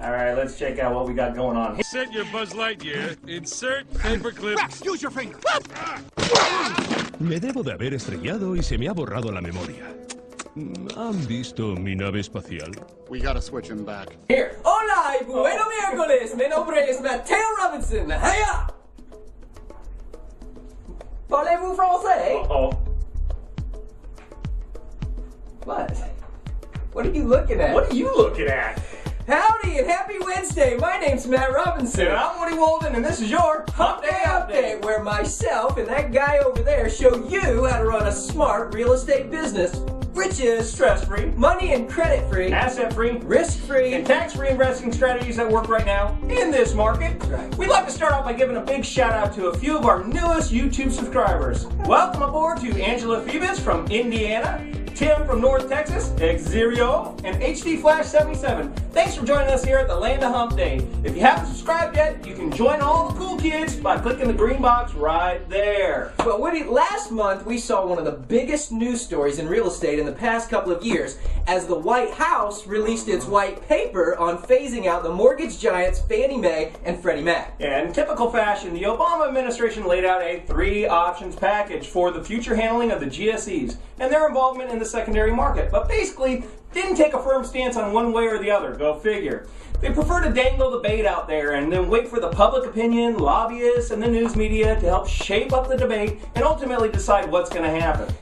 All right, let's check out what we got going on here. Set your Buzz Lightyear. Insert paperclip. Rex, use your finger. Me debo de haber estrellado y se me ha borrado la memoria. ¿Han visto mi nave espacial? We gotta switch him back. Here. Hola y bueno miércoles. Mi nombre es Mateo Robinson. Hiya! Parlez-vous français? Uh-oh. What? What are you looking at? What are you looking at? Howdy and happy Wednesday. My name's Matt Robinson. And I'm Woody Walden, and this is your Humpday Update, where myself and that guy over there show you how to run a smart real estate business, which is stress-free, money and credit-free, asset-free, risk-free, and tax-free investing strategies that work right now in this market. Right. We'd like to start off by giving a big shout-out to a few of our newest YouTube subscribers. Welcome aboard to Angela Phoebus from Indiana, Tim from North Texas, Xerio, and HD Flash 77. Thanks for joining us here at the Land of Humpday. If you haven't subscribed yet, you can join all the cool kids by clicking the green box right there. But Woody, last month we saw one of the biggest news stories in real estate in the past couple of years as the White House released its white paper on phasing out the mortgage giants Fannie Mae and Freddie Mac. And in typical fashion, the Obama administration laid out a 3 options package for the future handling of the GSEs and their involvement in the secondary market, but basically didn't take a firm stance on one way or the other. Go figure. They prefer to dangle the bait out there and then wait for the public opinion, lobbyists, and the news media to help shape up the debate and ultimately decide what's going to happen.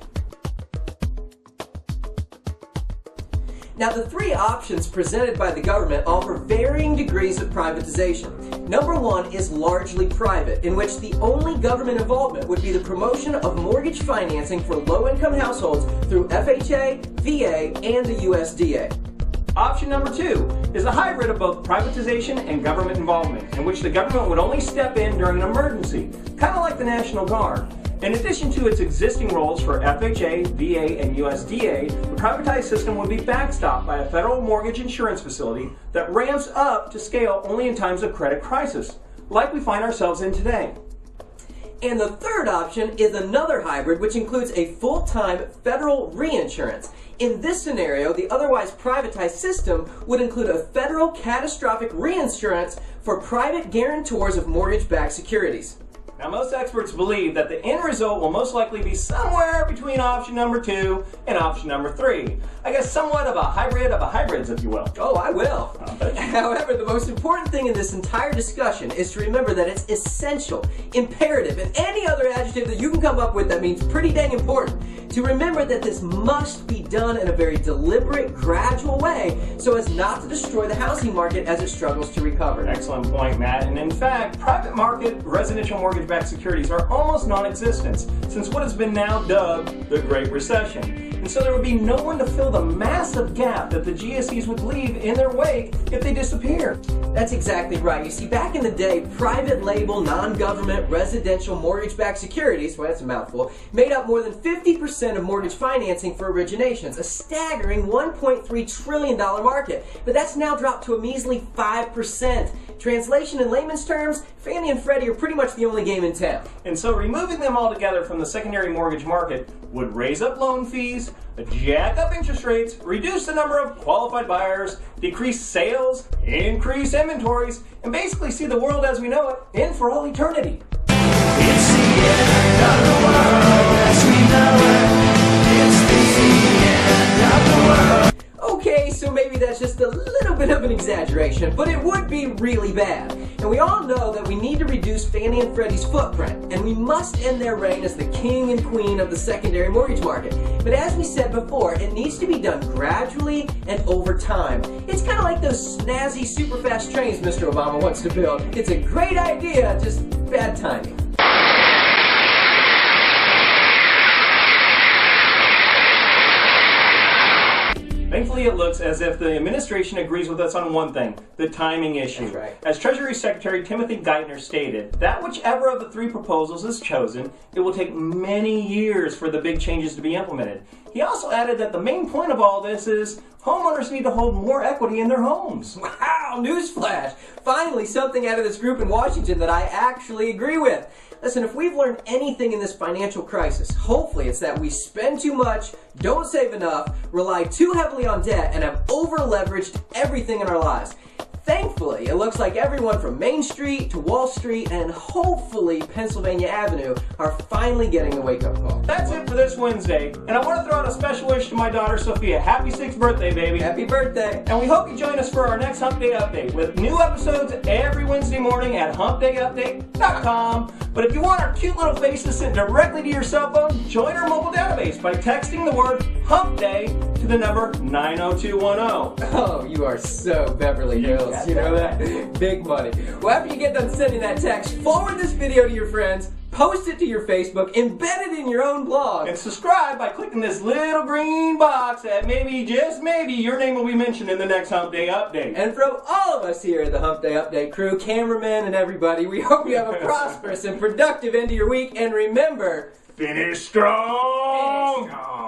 Now, the 3 options presented by the government offer varying degrees of privatization. Number 1 is largely private, in which the only government involvement would be the promotion of mortgage financing for low-income households through FHA, VA, and the USDA. Option number 2 is a hybrid of both privatization and government involvement, in which the government would only step in during an emergency, kind of like the National Guard. In addition to its existing roles for FHA, VA, and USDA, the privatized system would be backstopped by a federal mortgage insurance facility that ramps up to scale only in times of credit crisis, like we find ourselves in today. And the third option is another hybrid, which includes a full-time federal reinsurance. In this scenario, the otherwise privatized system would include a federal catastrophic reinsurance for private guarantors of mortgage-backed securities. Now, most experts believe that the end result will most likely be somewhere between option number 2 and option number 3. I guess somewhat of a hybrid of a hybrids, if you will. Oh, I will. However, the most important thing in this entire discussion is to remember that it's essential, imperative, and any other adjective that you can come up with that means pretty dang important, to remember that this must be done in a very deliberate, gradual way so as not to destroy the housing market as it struggles to recover. Excellent point, Matt. And in fact, private market residential mortgage-backed securities are almost non-existent since what has been now dubbed the Great Recession. And so there would be no one to fill the massive gap that the GSEs would leave in their wake if they disappear. That's exactly right. You see, back in the day, private label, non-government, residential mortgage-backed securities, well, that's a mouthful, made up more than 50% of mortgage financing for originations, a staggering $1.3 trillion market. But that's now dropped to a measly 5%. Translation in layman's terms, Fannie and Freddie are pretty much the only game in town. And so removing them altogether from the secondary mortgage market would raise up loan fees, jack up interest rates, reduce the number of qualified buyers, decrease sales, increase inventories, and basically see the world as we know it in for all eternity. It's the end of the world as we know it. It's the end of the world. Okay, so maybe that's just a little bit of an exaggeration, but it would be really bad. And we all know that we need to reduce Fannie and Freddie's footprint, and we must end their reign as the king and queen of the secondary mortgage market. But as we said before, it needs to be done gradually and over time. It's kind of like those snazzy, super fast trains Mr. Obama wants to build. It's a great idea, just bad timing. Thankfully, it looks as if the administration agrees with us on one thing, the timing issue. That's right. As Treasury Secretary Timothy Geithner stated, that whichever of the 3 proposals is chosen, it will take many years for the big changes to be implemented. He also added that the main point of all this is homeowners need to hold more equity in their homes. Wow, newsflash! Finally, something out of this group in Washington that I actually agree with. Listen, if we've learned anything in this financial crisis, hopefully it's that we spend too much, don't save enough, rely too heavily on debt, and have over-leveraged everything in our lives. Thankfully, hopefully, it looks like everyone from Main Street to Wall Street and hopefully Pennsylvania Avenue are finally getting a wake-up call. That's it for this Wednesday, and I want to throw out a special wish to my daughter Sophia. Happy 6th birthday, baby. Happy birthday. And we hope you join us for our next Hump Day Update with new episodes every Wednesday morning at humpdayupdate.com. But if you want our cute little faces sent directly to your cell phone, join our mobile database by texting the word Hump Day to the number 90210. Oh, you are so Beverly Hills. You know that? Big money. Well, after you get done sending that text, forward this video to your friends, post it to your Facebook, embed it in your own blog. And subscribe by clicking this little green box that maybe, just maybe, your name will be mentioned in the next Hump Day Update. And from all of us here at the Hump Day Update crew, cameramen and everybody, we hope you have a prosperous and productive end of your week. And remember, finish strong! Finish strong.